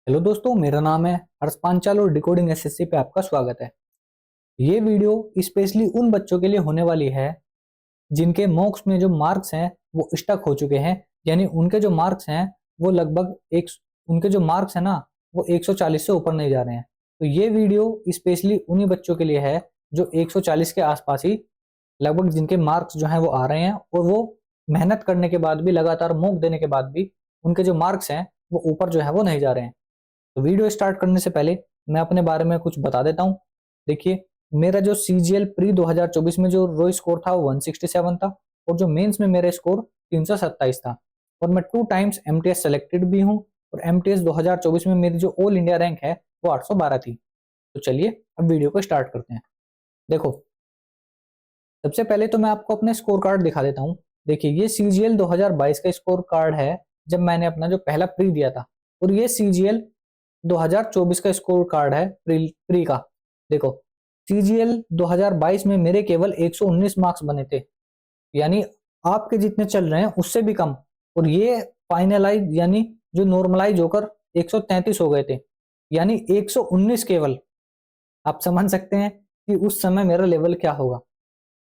Hello दोस्तों, मेरा नाम है हर्ष पांचाल और डिकोडिंग एसएससी पे आपका स्वागत है। ये वीडियो स्पेशली उन बच्चों के लिए होने वाली है जिनके मॉक्स में जो मार्क्स हैं वो स्टक हो चुके हैं। यानी उनके जो मार्क्स हैं वो लगभग एक उनके जो मार्क्स हैं ना वो 140 से ऊपर नहीं जा रहे हैं। तो ये वीडियो स्पेशली उन्हीं बच्चों के लिए है जो 140 के आसपास ही लगभग जिनके मार्क्स जो हैं वो आ रहे हैं और वो मेहनत करने के बाद भी, लगातार मॉक देने के बाद भी उनके जो मार्क्स हैं वो ऊपर जो है वो नहीं जा रहे हैं। तो वीडियो स्टार्ट करने से पहले मैं अपने बारे में कुछ बता देता हूँ। देखिए, मेरा जो सीजीएल प्री 2024 में जो रो स्कोर था वो 167 था और जो मेंस में मेरा स्कोर 327 था और मैं 2 टाइम्स एमटीएस सेलेक्टेड भी हूँ और एमटीएस 2024 में मेरी जो ऑल इंडिया रैंक है वो 812 थी। तो चलिए अब वीडियो को स्टार्ट करते हैं। देखो, सबसे पहले तो मैं आपको अपने स्कोर कार्ड दिखा देता हूँ। देखिए, ये सीजीएल 2022 का स्कोर कार्ड है जब मैंने अपना जो पहला प्री दिया था, और ये सीजीएल 2024 का स्कोर कार्ड है प्री का। देखो, सीजीएल 2022 में मेरे केवल 119 मार्क्स बने थे, यानी आपके जितने चल रहे हैं उससे भी कम। और ये फाइनलाइज यानी जो नॉर्मलाइज होकर 133 हो गए थे, यानी 119 केवल। आप समझ सकते हैं कि उस समय मेरा लेवल क्या होगा।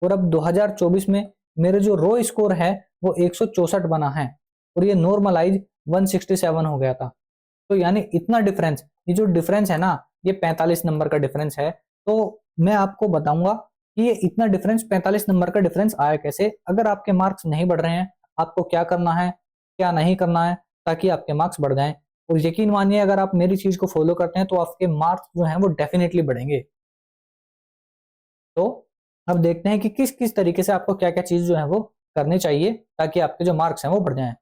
और अब 2024 में मेरे जो रो स्कोर है वो 164 बना है और ये नॉर्मलाइज 167 हो गया था। तो यानी इतना डिफरेंस, ये जो डिफरेंस है ना, ये 45 नंबर का डिफरेंस है। तो मैं आपको बताऊंगा कि ये इतना डिफरेंस, 45 नंबर का डिफरेंस आया कैसे। अगर आपके मार्क्स नहीं बढ़ रहे हैं, आपको क्या करना है, क्या नहीं करना है ताकि आपके मार्क्स बढ़ जाएं। और यकीन मानिए, अगर आप मेरी चीज को फॉलो करते हैं तो आपके मार्क्स जो हैं वो डेफिनेटली बढ़ेंगे। तो अब देखते हैं कि किस किस तरीके से आपको क्या क्या चीज जो है वो करनी चाहिए ताकि आपके जो मार्क्स हैं वो बढ़ जाएं।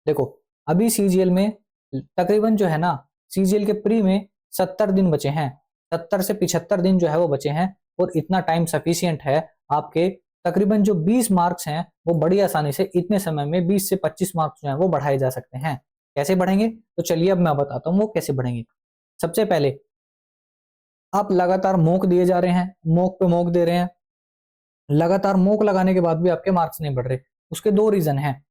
देखो, अभी सीजीएल में तकरीबन जो है ना, सीजीएल के प्री में 70 दिन बचे हैं। 70 से 75 दिन जो है वो बचे हैं और इतना टाइम सफिशियंट है। आपके तकरीबन जो 20 मार्क्स हैं वो बड़ी आसानी से इतने समय में 20 से 25 मार्क्स जो है वो बढ़ाए जा सकते हैं। कैसे बढ़ेंगे, तो चलिए अब मैं बताता हूँ वो कैसे बढ़ेंगे। सबसे पहले, आप लगातार मॉक दिए जा रहे हैं, मॉक पे मॉक दे रहे हैं, लगातार मॉक लगाने के बाद भी आपके मार्क्स नहीं बढ़ रहे। उसके दो रीजन हैं।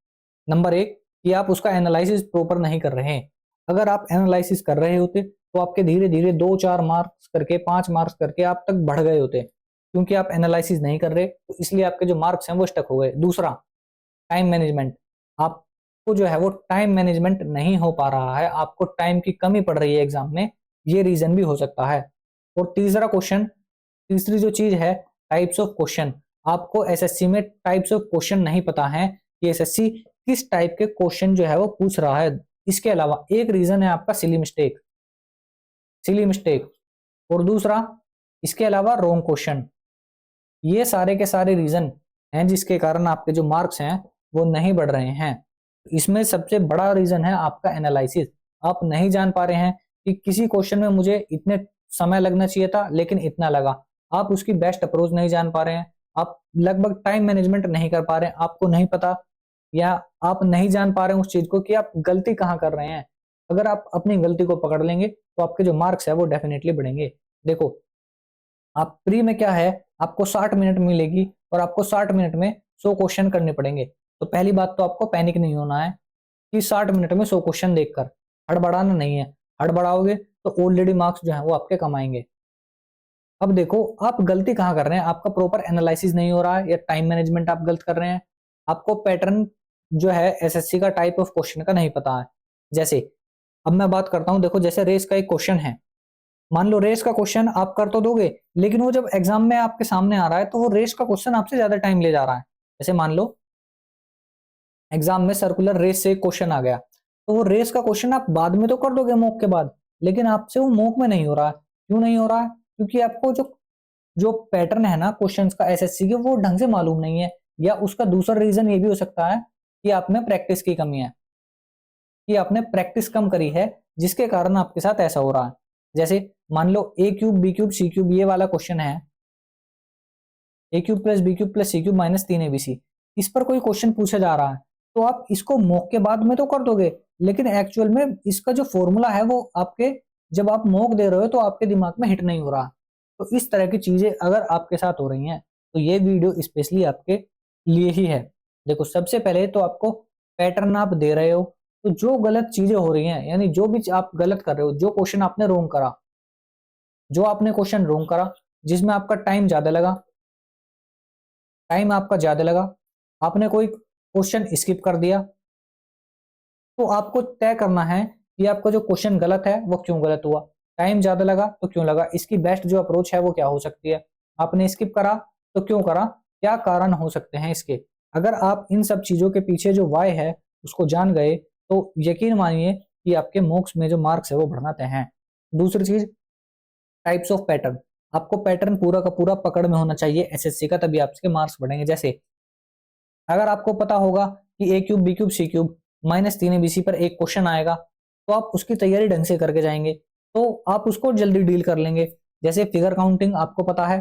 नंबर एक, कि आप उसका एनालिसिस प्रॉपर नहीं कर रहे हैं। अगर आप एनालिसिस कर रहे होते तो आपके धीरे धीरे 2-4 मार्क्स करके, 5 मार्क्स करके आप तक बढ़ गए होते। क्योंकि आप एनालिसिस नहीं कर रहे तो इसलिए आपके जो मार्क्स हैं वो स्टक हो गए। दूसरा, टाइम मैनेजमेंट। आपको जो है वो टाइम मैनेजमेंट नहीं हो पा रहा है, आपको टाइम की कमी पड़ रही है एग्जाम में, ये रीजन भी हो सकता है। और तीसरा क्वेश्चन, तीसरी जो चीज है, टाइप्स ऑफ क्वेश्चन। आपको एसएससी में टाइप्स ऑफ क्वेश्चन नहीं पता है कि एसएससी किस टाइप के क्वेश्चन जो है वो पूछ रहा है। इसके अलावा एक रीजन है आपका सिली मिस्टेक, सिली मिस्टेक। और दूसरा, इसके अलावा रॉन्ग क्वेश्चन। ये सारे के सारे रीजन हैं जिसके कारण आपके जो मार्क्स हैं वो नहीं बढ़ रहे हैं। इसमें सबसे बड़ा रीजन है आपका एनालिसिस। आप नहीं जान पा रहे हैं कि किसी क्वेश्चन में मुझे इतने समय लगना चाहिए था लेकिन इतना लगा। आप उसकी बेस्ट अप्रोच नहीं जान पा रहे हैं, आप लगभग टाइम मैनेजमेंट नहीं कर पा रहे हैं, आपको नहीं पता या आप नहीं जान पा रहे हैं उस चीज को कि आप गलती कहाँ कर रहे हैं। अगर आप अपनी गलती को पकड़ लेंगे तो आपके जो मार्क्स है वो डेफिनेटली बढ़ेंगे। देखो, आप प्री में क्या है, आपको 60 मिनट मिलेगी और आपको 60 मिनट में 100 क्वेश्चन करने पड़ेंगे। तो पहली बात तो आपको पैनिक नहीं होना है कि 60 मिनट में 100 क्वेश्चन देखकर, हड़बड़ाना नहीं है। हड़बड़ाओगे तो ऑलरेडी मार्क्स जो है वो आपके कम आएंगे। अब देखो, आप गलती कहाँ कर रहे हैं, आपका प्रॉपर एनालिसिस नहीं हो रहा है या टाइम मैनेजमेंट आप गलत कर रहे हैं। आपको पैटर्न जो है एसएससी का टाइप ऑफ क्वेश्चन का नहीं पता है। जैसे अब मैं बात करता हूं, देखो जैसे रेस का एक क्वेश्चन है, मान लो रेस का क्वेश्चन आप कर तो दोगे लेकिन वो जब एग्जाम में आपके सामने आ रहा है तो वो रेस का क्वेश्चन आपसे ज्यादा टाइम ले जा रहा है। जैसे मान लो एग्जाम में सर्कुलर रेस से क्वेश्चन आ गया, तो वो रेस का क्वेश्चन आप बाद में तो कर दोगे मॉक के बाद, लेकिन आपसे वो मॉक में नहीं हो रहा है। क्यों नहीं हो रहा है? क्योंकि आपको जो जो पैटर्न है ना क्वेश्चंस का एसएससी के, वो ढंग से मालूम नहीं है। या उसका दूसरा रीजन ये भी हो सकता है कि आप में प्रैक्टिस की कमी है, कि आपने प्रैक्टिस कम करी है जिसके कारण आपके साथ ऐसा हो रहा है। जैसे मान लो a cube b cube c cube ये वाला क्वेश्चन है, a cube plus b cube plus c cube minus 3 abc, इस पर कोई क्वेश्चन पूछा जा रहा है तो आप इसको मॉक के बाद में तो कर दोगे, लेकिन एक्चुअल में इसका जो फॉर्मूला है वो आपके, जब आप मॉक दे रहे हो तो आपके दिमाग में हिट नहीं हो रहा। तो इस तरह की चीजें अगर आपके साथ हो रही हैं तो ये वीडियो स्पेशली आपके लिए ही है। देखो, सबसे पहले तो आपको पैटर्न आप दे रहे हो, तो जो गलत चीजें हो रही हैं, यानी जो भी आप गलत कर रहे हो, जो क्वेश्चन आपने रोंग करा, जो आपने क्वेश्चन रोंग करा, जिसमें आपका टाइम ज्यादा लगा, टाइम आपका ज्यादा लगा, आपने कोई क्वेश्चन स्किप कर दिया, तो आपको तय करना है कि आपका जो क्वेश्चन गलत है वो क्यों गलत हुआ, टाइम ज्यादा लगा तो क्यों लगा, इसकी बेस्ट जो अप्रोच है वो क्या हो सकती है, आपने स्किप करा तो क्यों करा, क्या कारण हो सकते हैं इसके। अगर आप इन सब चीजों के पीछे जो वाय है उसको जान गए तो यकीन मानिए कि आपके मोक्ष में जो मार्क्स है वो बढ़ना तय है। दूसरी चीज, टाइप्स ऑफ पैटर्न, आपको पैटर्न पूरा का पूरा पकड़ में होना चाहिए एसएससी का, तभी आपके मार्क्स बढ़ेंगे। जैसे अगर आपको पता होगा कि ए cube b cube c cube minus 3abc पर एक क्वेश्चन आएगा, तो आप उसकी तैयारी ढंग से करके जाएंगे तो आप उसको जल्दी डील कर लेंगे। जैसे फिगर काउंटिंग, आपको पता है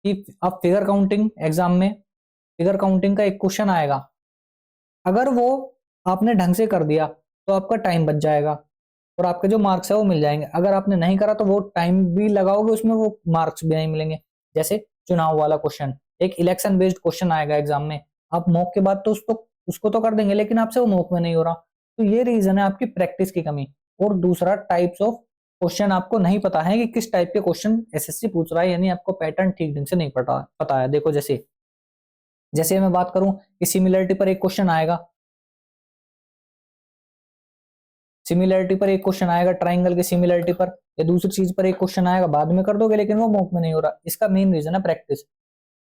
कि आप फिगर काउंटिंग एग्जाम में फिगर काउंटिंग का एक क्वेश्चन आएगा, अगर वो आपने ढंग से कर दिया तो आपका टाइम बच जाएगा और आपके जो मार्क्स है वो मिल जाएंगे। अगर आपने नहीं करा तो वो टाइम भी लगाओगे उसमें, वो मार्क्स भी नहीं मिलेंगे। जैसे चुनाव वाला क्वेश्चन, एक इलेक्शन बेस्ड क्वेश्चन आएगा एग्जाम में, आप मॉक के बाद तो उसको तो कर देंगे, लेकिन आपसे वो मॉक में नहीं हो रहा, तो ये रीजन है आपकी प्रैक्टिस की कमी। और दूसरा, टाइप्स ऑफ क्वेश्चन, आपको नहीं पता है कि किस टाइप के क्वेश्चन एसएससी पूछ रहा है, यानी आपको पैटर्न ठीक ढंग से नहीं पता है। देखो जैसे जैसे मैं बात करूं कि सिमिलरिटी पर एक क्वेश्चन आएगा, सिमिलरिटी पर एक क्वेश्चन आएगा, ट्राइंगल की सिमिलरिटी पर या दूसरी चीज पर एक क्वेश्चन आएगा, बाद में कर दोगे लेकिन वो मॉक में नहीं हो रहा, इसका मेन रीजन है प्रैक्टिस।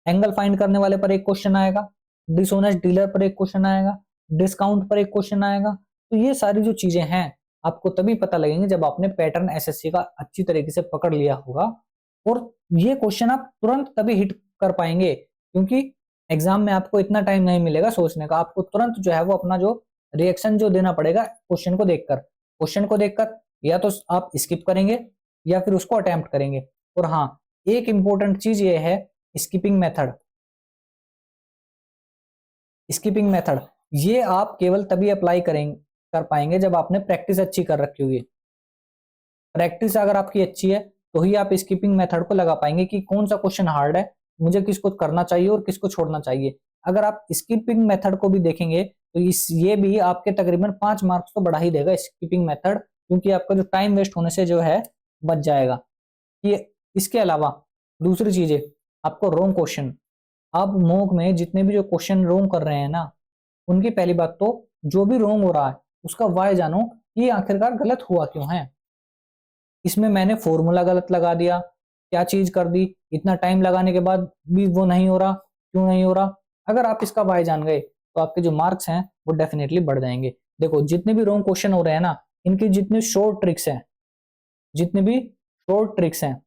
एंगल फाइंड करने वाले पर एक क्वेश्चन आएगा, डिसऑनेस्ट डीलर पर एक क्वेश्चन आएगा, डिस्काउंट पर एक क्वेश्चन आएगा। तो ये सारी जो चीजें हैं आपको तभी पता लगेंगे जब आपने पैटर्न एसएससी का अच्छी तरीके से पकड़ लिया होगा, और ये क्वेश्चन आप तुरंत तभी हिट कर पाएंगे, क्योंकि एग्जाम में आपको इतना टाइम नहीं मिलेगा सोचने का, आपको तुरंत जो है वो अपना जो रिएक्शन जो देना पड़ेगा क्वेश्चन को देखकर या तो आप स्किप करेंगे या फिर उसको अटेम्प्ट करेंगे। और हाँ, एक इंपॉर्टेंट चीज ये है, स्किपिंग मेथड। स्किपिंग मेथड ये आप केवल तभी अप्लाई कर पाएंगे जब आपने प्रैक्टिस अच्छी कर रखी होगी। प्रैक्टिस अगर आपकी अच्छी है तो ही आप स्किपिंग मेथड को लगा पाएंगे कि कौन सा क्वेश्चन हार्ड है, मुझे किसको करना चाहिए और किसको छोड़ना चाहिए। अगर आप स्किपिंग मेथड को भी देखेंगे तो ये भी आपके तकरीबन 5 मार्क्स तो बढ़ा ही देगा स्किपिंग मेथड, क्योंकि आपका जो टाइम वेस्ट होने से जो है बच जाएगा। ये इसके अलावा दूसरी चीजें, आपको रोंग क्वेश्चन, आप मॉक में जितने भी जो क्वेश्चन रोंग कर रहे हैं ना, उनकी पहली बात तो जो भी रोंग हो रहा है उसका वाय जानो कि आखिरकार गलत हुआ क्यों है। इसमें मैंने फॉर्मूला गलत लगा दिया, क्या चीज कर दी, इतना टाइम लगाने के बाद भी वो नहीं हो रहा, क्यों नहीं हो रहा। अगर आप इसका वाय जान गए तो आपके जो मार्क्स हैं वो डेफिनेटली बढ़ जाएंगे। देखो जितने भी रॉन्ग क्वेश्चन हो रहे हैं ना, इनकी जितने शॉर्ट ट्रिक्स हैं, जितने भी शॉर्ट ट्रिक्स हैं,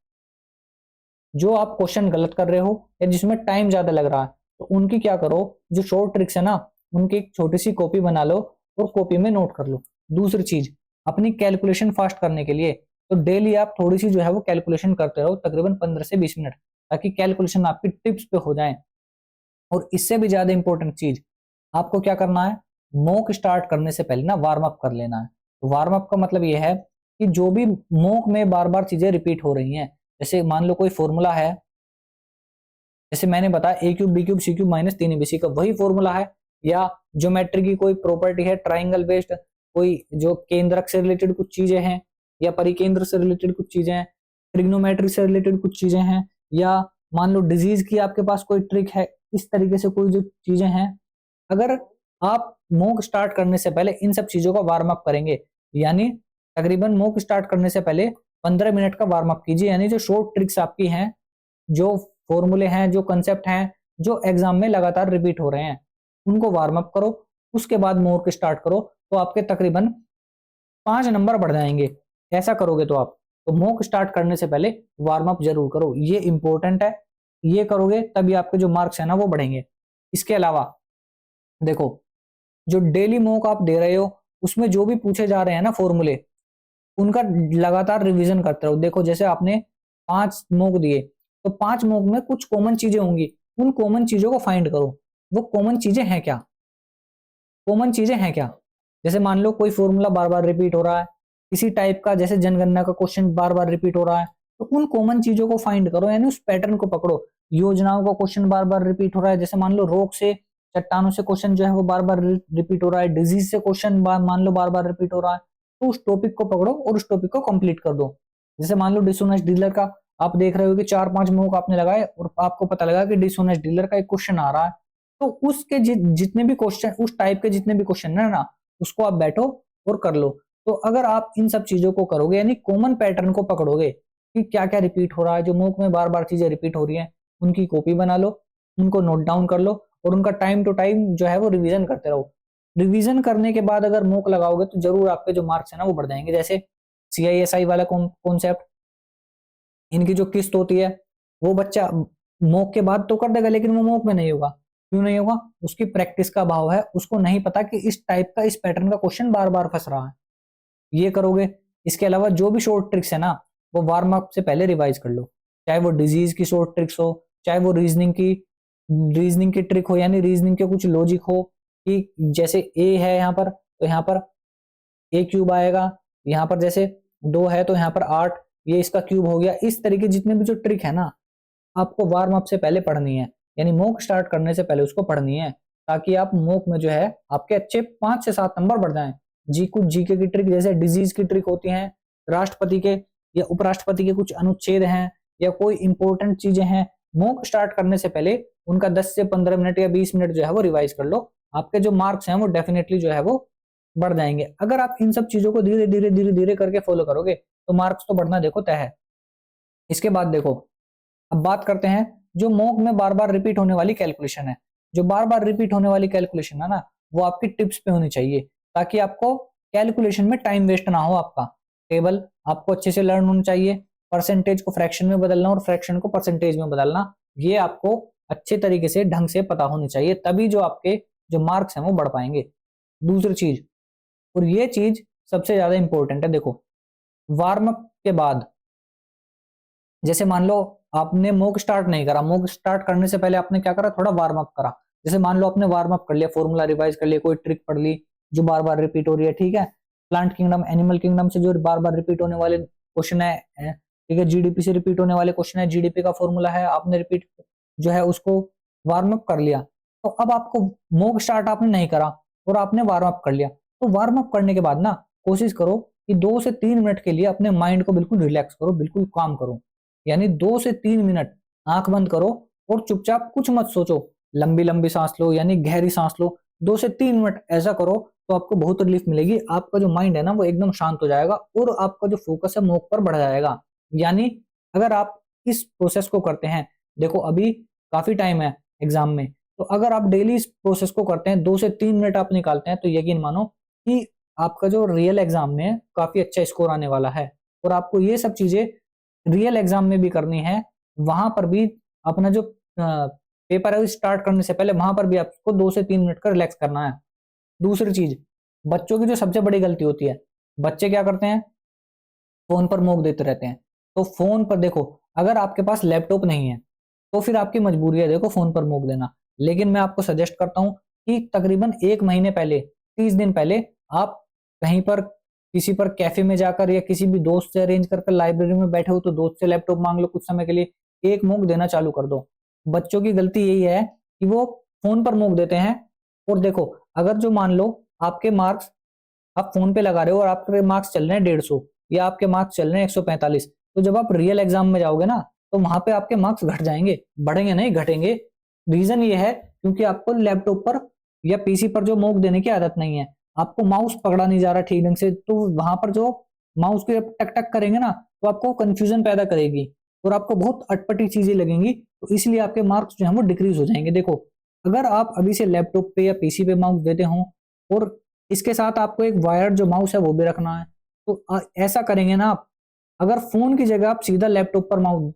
जो आप क्वेश्चन गलत कर रहे हो या जिसमें टाइम ज्यादा लग रहा है, तो उनकी क्या करो, जो शॉर्ट ट्रिक्स है ना, उनकी एक छोटी सी कॉपी बना लो और कॉपी में नोट कर लो। दूसरी चीज, अपनी कैलकुलेशन फास्ट करने के लिए तो डेली आप थोड़ी सी जो है वो कैलकुलेशन करते रहो, तकरीबन 15 से 20 मिनट, ताकि कैलकुलेशन आपकी टिप्स पे हो जाए। और इससे भी ज्यादा इंपॉर्टेंट चीज, आपको क्या करना है, मॉक स्टार्ट करने से पहले ना वार्म अप कर लेना है। तो वार्म अप का मतलब यह है कि जो भी मॉक में बार बार चीजें रिपीट हो रही हैं, जैसे मान लो कोई फॉर्मूला है, जैसे मैंने बताया ए cube b cube c cube minus 3abc का वही फॉर्मूला है, या ज्योमेट्री की कोई प्रॉपर्टी है ट्राइंगल बेस्ड, कोई जो केंद्रक से रिलेटेड कुछ चीजें हैं या परिकेंद्र से रिलेटेड कुछ चीजें हैं, ट्रिग्नोमेट्री से रिलेटेड कुछ चीजें हैं, या मान लो डिजीज की आपके पास कोई ट्रिक है, इस तरीके से कोई जो चीजें हैं, अगर आप मॉक स्टार्ट करने से पहले इन सब चीजों का वार्म अप करेंगे, यानी तकरीबन मॉक स्टार्ट करने से पहले 15 मिनट का वार्म अप कीजिए, यानी जो शॉर्ट ट्रिक्स आपकी हैं, जो फॉर्मूले हैं, जो कंसेप्ट हैं, जो एग्जाम में लगातार रिपीट हो रहे हैं, उनको वार्म अप करो, उसके बाद मॉक स्टार्ट करो, तो आपके तकरीबन 5 नंबर बढ़ जाएंगे। ऐसा करोगे तो आप, तो मॉक स्टार्ट करने से पहले वार्म अप जरूर करो, ये इंपॉर्टेंट है, ये करोगे तभी आपके जो मार्क्स है ना वो बढ़ेंगे। इसके अलावा देखो, जो डेली मॉक आप दे रहे हो उसमें जो भी पूछे जा रहे हैं ना फॉर्मूले, उनका लगातार रिवीजन करते रहो। देखो जैसे आपने 5 मॉक दिए, तो 5 मॉक में कुछ कॉमन चीजें होंगी, उन कॉमन चीजों को फाइंड करो, वो कॉमन चीजें हैं क्या, कॉमन चीजें हैं क्या। जैसे मान लो कोई फॉर्मूला बार बार रिपीट हो रहा है, किसी टाइप का जैसे जनगणना का क्वेश्चन बार बार रिपीट हो रहा है, तो उन कॉमन चीजों को फाइंड करो, यानी उस पैटर्न को पकड़ो। योजनाओं का क्वेश्चन बार बार रिपीट हो रहा है, जैसे मान लो रोग से चट्टानों से क्वेश्चन जो है वो बार बार रिपीट हो रहा है, डिजीज से क्वेश्चन मान लो बार बार रिपीट हो रहा है, तो उस टॉपिक को पकड़ो और उस टॉपिक को कंप्लीट कर दो। जैसे मान लो डिसऑनेस्ट डीलर का आप देख रहे हो कि 4-5 मॉक आपने लगाए और आपको पता लगा कि डिसऑनेस्ट डीलर का एक क्वेश्चन आ रहा है, तो उसके जितने भी क्वेश्चन, उस टाइप के जितने भी क्वेश्चन है ना, उसको आप बैठो और कर लो। तो अगर आप इन सब चीजों को करोगे, यानी कॉमन पैटर्न को पकड़ोगे कि क्या क्या रिपीट हो रहा है, जो मॉक में बार बार चीजें रिपीट हो रही हैं, उनकी कॉपी बना लो, उनको नोट डाउन कर लो और उनका टाइम टू टाइम जो है वो रिवीजन करते रहो। रिवीजन करने के बाद अगर मॉक लगाओगे तो जरूर आपके जो मार्क्स है ना वो बढ़ जाएंगे। जैसे CISI वाला कॉन्सेप्ट, इनकी जो किस्त होती है वो बच्चा मॉक के बाद तो कर देगा, लेकिन वो मॉक में नहीं होगा। क्यों नहीं होगा? उसकी प्रैक्टिस का अभाव है, उसको नहीं पता कि इस टाइप का, इस पैटर्न का क्वेश्चन बार बार फंस रहा है। ये करोगे। इसके अलावा जो भी शॉर्ट ट्रिक्स है ना, वो वार्म अप से पहले रिवाइज कर लो, चाहे वो डिजीज की शॉर्ट ट्रिक्स हो, चाहे वो रीजनिंग की ट्रिक हो, यानी रीजनिंग के कुछ लॉजिक हो कि जैसे ए है यहाँ पर, तो यहाँ पर ए क्यूब आएगा, यहाँ पर जैसे 2 है तो यहाँ पर 8, ये इसका क्यूब हो गया। इस तरीके जितने भी जो ट्रिक है ना, आपको वार्म अप से पहले पढ़नी है, यानी मॉक स्टार्ट करने से पहले उसको पढ़नी है, ताकि आप मॉक में जो है आपके अच्छे 5 से 7 नंबर बढ़ जाएं। कुछ जीके की ट्रिक, जैसे डिजीज की ट्रिक होती हैं, राष्ट्रपति के या उपराष्ट्रपति के कुछ अनुच्छेद हैं, या कोई इंपॉर्टेंट चीजें हैं, मॉक स्टार्ट करने से पहले उनका 10 से 15 मिनट या 20 मिनट जो है वो रिवाइज कर लो। आपके जो मार्क्स हैं वो डेफिनेटली जो है वो बढ़ जाएंगे। अगर आप इन सब चीजों को धीरे धीरे धीरे धीरे करके फॉलो करोगे तो मार्क्स तो बढ़ना देखो तय है। इसके बाद देखो, अब बात करते हैं जो मॉक में बार बार रिपीट होने वाली कैलकुलेशन है। जो बार बार रिपीट होने वाली कैलकुलेशन है ना, वो आपकी टिप्स पे होनी चाहिए, ताकि आपको कैलकुलेशन में टाइम वेस्ट ना हो। आपका टेबल आपको अच्छे से लर्न होना चाहिए, परसेंटेज को फ्रैक्शन में बदलना और फ्रैक्शन को परसेंटेज में बदलना, ये आपको अच्छे तरीके से ढंग से पता होनी चाहिए, तभी जो आपके जो मार्क्स हैं वो बढ़ पाएंगे। दूसरी चीज, और ये चीज सबसे ज्यादा इंपॉर्टेंट है, देखो वार्म अप के बाद, जैसे मान लो आपने मॉक स्टार्ट नहीं करा, मॉक स्टार्ट करने से पहले आपने क्या करा, थोड़ा वार्म अप करा। जैसे मान लो आपने वार्म अप कर लिया, फॉर्मूला रिवाइज कर लिया, कोई ट्रिक पढ़ ली जो बार बार रिपीट हो रही है, ठीक है, प्लांट किंगडम एनिमल किंगडम से जो बार बार रिपीट होने वाले क्वेश्चन है, ठीक है, जीडीपी से रिपीट होने वाले क्वेश्चन है, जीडीपी का फॉर्मूला है, आपने रिपीट जो है उसको वार्म अप कर लिया। तो अब आपको मॉक स्टार्ट आपने नहीं करा और आपने वार्म अप कर लिया, तो वार्म अप करने के बाद ना कोशिश करो कि 2 से 3 मिनट के लिए अपने माइंड को बिल्कुल रिलैक्स करो, बिल्कुल काम करो। यानी 2 से 3 मिनट आंख बंद करो और चुपचाप कुछ मत सोचो, लंबी लंबी सांस लो, यानी गहरी सांस लो, 2 से 3 मिनट ऐसा करो तो आपको बहुत रिलीफ मिलेगी। आपका जो माइंड है ना वो एकदम शांत हो जाएगा और आपका जो फोकस है मॉक पर बढ़ जाएगा। यानी अगर आप इस प्रोसेस को करते हैं, देखो अभी काफी टाइम है एग्जाम में, तो अगर आप डेली इस प्रोसेस को करते हैं, 2 से 3 मिनट आप निकालते हैं, तो यकीन मानो कि आपका जो रियल एग्जाम में काफी अच्छा स्कोर आने वाला है। और आपको ये सब चीजें रियल एग्जाम में भी करनी है, वहां पर भी अपना जो पेपर है स्टार्ट करने से पहले वहां पर भी आपको 2 से 3 मिनट का रिलैक्स करना है। दूसरी चीज, बच्चों की जो सबसे बड़ी गलती होती है, बच्चे क्या करते हैं, फोन पर मॉक देते रहते हैं। तो फोन पर देखो, अगर आपके पास लैपटॉप नहीं है तो फिर आपकी मजबूरी है देखो फोन पर मॉक देना, लेकिन मैं आपको सजेस्ट करता हूं कि तकरीबन 1 महीने पहले, 30 दिन पहले आप कहीं पर किसी पर कैफे में जाकर या किसी भी दोस्त से अरेंज कर लाइब्रेरी में बैठे हो तो दोस्त से लैपटॉप मांग लो, कुछ समय के लिए एक मॉक देना चालू कर दो। बच्चों की गलती यही है कि वो फोन पर मॉक देते हैं। और देखो, अगर जो मान लो आपके मार्क्स आप फोन पे लगा रहे हो और आपके मार्क्स चल रहे हैं 150 या आपके मार्क्स चल रहे हैं 145, तो जब आप रियल एग्जाम में जाओगे ना तो वहां पे आपके मार्क्स घट जाएंगे, बढ़ेंगे नहीं, घटेंगे। रीजन ये है क्योंकि आपको लैपटॉप पर या पीसी पर जो मॉक देने की आदत नहीं है, आपको माउस पकड़ा नहीं जा रहा ठीक ढंग से, तो वहां पर जो माउस के टक टक करेंगे ना तो आपको कंफ्यूजन पैदा करेगी और आपको बहुत अटपटी चीजें लगेंगी, तो इसलिए आपके मार्क्स जो है वो डिक्रीज हो जाएंगे। देखो, अगर आप अभी से लैपटॉप पे या पीसी पे माउस देते हो और इसके साथ आपको एक वायर्ड जो माउस है वो भी रखना है, तो ऐसा करेंगे ना आप, अगर फोन की जगह आप सीधा लैपटॉप पर माउस,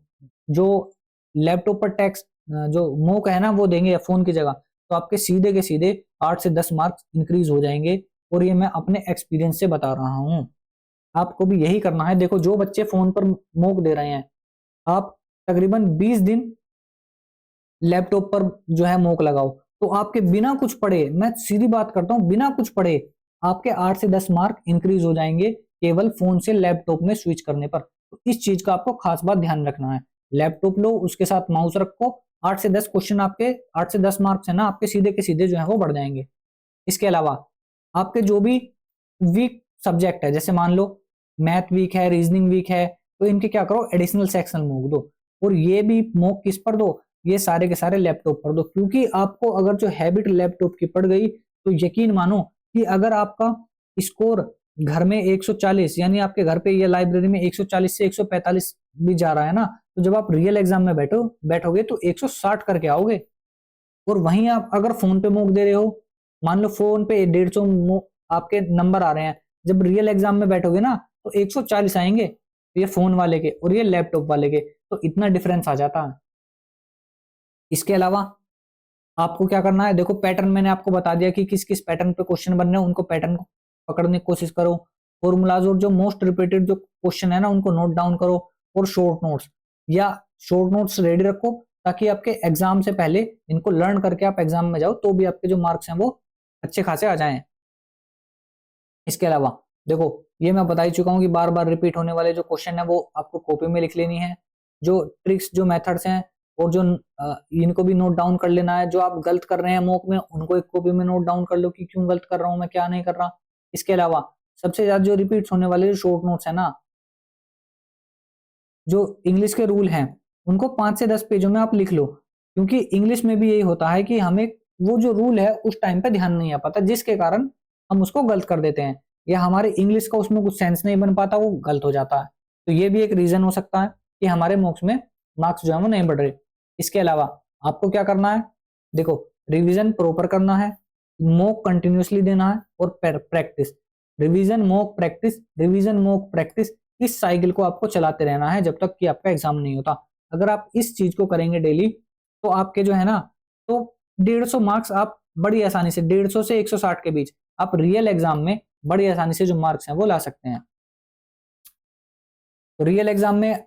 जो लैपटॉप पर टेक्स्ट जो मॉक है ना वो देंगे या फोन की जगह, तो आपके सीधे के सीधे 8 से 10 मार्क्स इंक्रीज हो जाएंगे। और ये मैं अपने एक्सपीरियंस से बता रहा हूँ, आपको भी यही करना है। देखो, जो बच्चे फोन पर मॉक दे रहे हैं, आप तकरीबन 20 दिन लैपटॉप पर जो है मॉक लगाओ, तो आपके बिना कुछ पढ़े, मैं सीधी बात करता हूं, बिना कुछ पढ़े आपके 8 से 10 मार्क इंक्रीज हो जाएंगे केवल फोन से लैपटॉप में स्विच करने पर। तो इस चीज का आपको खास बात ध्यान रखना है। लैपटॉप लो, उसके साथ माउस रखो, 8 से 10 क्वेश्चन आपके 8 से 10 मार्क्स है ना आपके सीधे के सीधे जो है वो बढ़ जाएंगे। इसके अलावा आपके जो भी वीक सब्जेक्ट है, जैसे मान लो मैथ वीक है, रीजनिंग वीक है, तो इनके क्या करो, एडिशनल सेक्शन मोक दो। और ये भी मोक किस पर दो, ये सारे के सारे लैपटॉप पर दो, क्योंकि आपको अगर जो हैबिट लैपटॉप की पड़ गई तो यकीन मानो कि अगर आपका स्कोर घर में 140 यानी आपके घर पे या लाइब्रेरी में 140 से 145 भी जा रहा है ना, तो जब आप रियल एग्जाम में बैठोगे तो 160 करके आओगे। और वहीं आप अगर फोन पे मोक दे रहे हो, मान लो फोन पे 150 आपके नंबर आ रहे हैं, जब रियल एग्जाम में बैठोगे ना तो 140 आएंगे, ये फोन वाले के और ये लैपटॉप वाले के, तो इतना डिफरेंस आ जाता है। इसके अलावा आपको क्या करना है, देखो पैटर्न मैंने आपको बता दिया कि किस किस पैटर्न पे क्वेश्चन बन रहे हैं, उनको पैटर्न को पकड़ने की कोशिश करो। फॉर्मूलाज और जो मोस्ट रिपीटेड जो क्वेश्चन है ना उनको नोट डाउन करो, और शॉर्ट नोट्स रेडी रखो, ताकि आपके एग्जाम से पहले इनको लर्न करके आप एग्जाम में जाओ तो भी आपके जो मार्क्स हैं वो अच्छे खासे आ जाएं। इसके अलावा देखो, ये मैं बता ही चुका हूं कि बार बार रिपीट होने वाले जो क्वेश्चन है वो आपको कॉपी में लिख लेनी है। जो ट्रिक्स जो मेथड्स हैं और जो इनको भी नोट डाउन कर लेना है। जो आप गलत कर रहे हैं मॉक में उनको एक कॉपी में नोट डाउन कर लो कि क्यों गलत कर रहा हूं मैं, क्या नहीं कर रहा। इसके अलावा सबसे ज्यादा जो रिपीट होने वाले जो शॉर्ट नोट्स है ना, जो इंग्लिश के रूल हैं उनको 5 से 10 पेजों में आप लिख लो, क्योंकि इंग्लिश में भी यही होता है कि हमें वो जो रूल है उस टाइम पे ध्यान नहीं आ पाता, जिसके कारण हम उसको गलत कर देते हैं, या हमारे इंग्लिश का उसमें कुछ सेंस नहीं बन पाता, वो गलत हो जाता है। तो ये भी एक रीजन हो सकता है कि हमारे मॉक्स में मार्क्स जो है वो नहीं बढ़ रहे। इसके अलावा आपको क्या करना है, देखो रिवीजन प्रॉपर करना है, मॉक कंटिन्यूसली देना है, और practice, revision mock practice, revision mock practice, इस साइकिल को आपको चलाते रहना है जब तक कि आपका एग्जाम नहीं होता। अगर आप इस चीज को करेंगे डेली तो आपके जो है ना, तो 150 मार्क्स आप बड़ी आसानी से 150 से 160 के बीच आप रियल एग्जाम में बड़ी आसानी से जो मार्क्स हैं वो ला सकते हैं। तो रियल एग्जाम में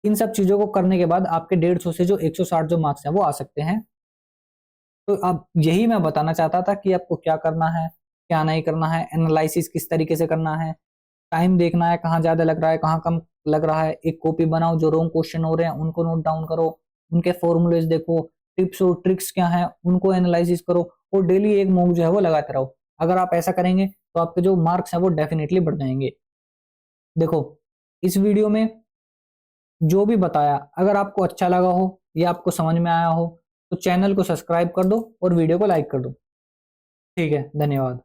इन सब चीजों को करने के बाद आपके 150 से जो 160 जो मार्क्स हैं वो आ सकते हैं। तो अब यही मैं बताना चाहता था कि आपको क्या करना है, क्या नहीं करना है, एनालिसिस किस तरीके से करना है, टाइम देखना है कहाँ ज्यादा लग रहा है कहाँ कम लग रहा है, एक कॉपी बनाओ, जो रॉन्ग क्वेश्चन हो रहे हैं उनको नोट डाउन करो, उनके फॉर्मूलेज देखो, टिप्स और ट्रिक्स क्या हैं उनको एनालिसिस करो, और डेली एक मॉक जो है वो लगाते रहो। अगर आप ऐसा करेंगे तो आपके जो मार्क्स हैं वो डेफिनेटली बढ़ जाएंगे। देखो, इस वीडियो में जो भी बताया अगर आपको अच्छा लगा हो या आपको समझ में आया हो तो चैनल को सब्सक्राइब कर दो और वीडियो को लाइक कर दो। ठीक है, धन्यवाद।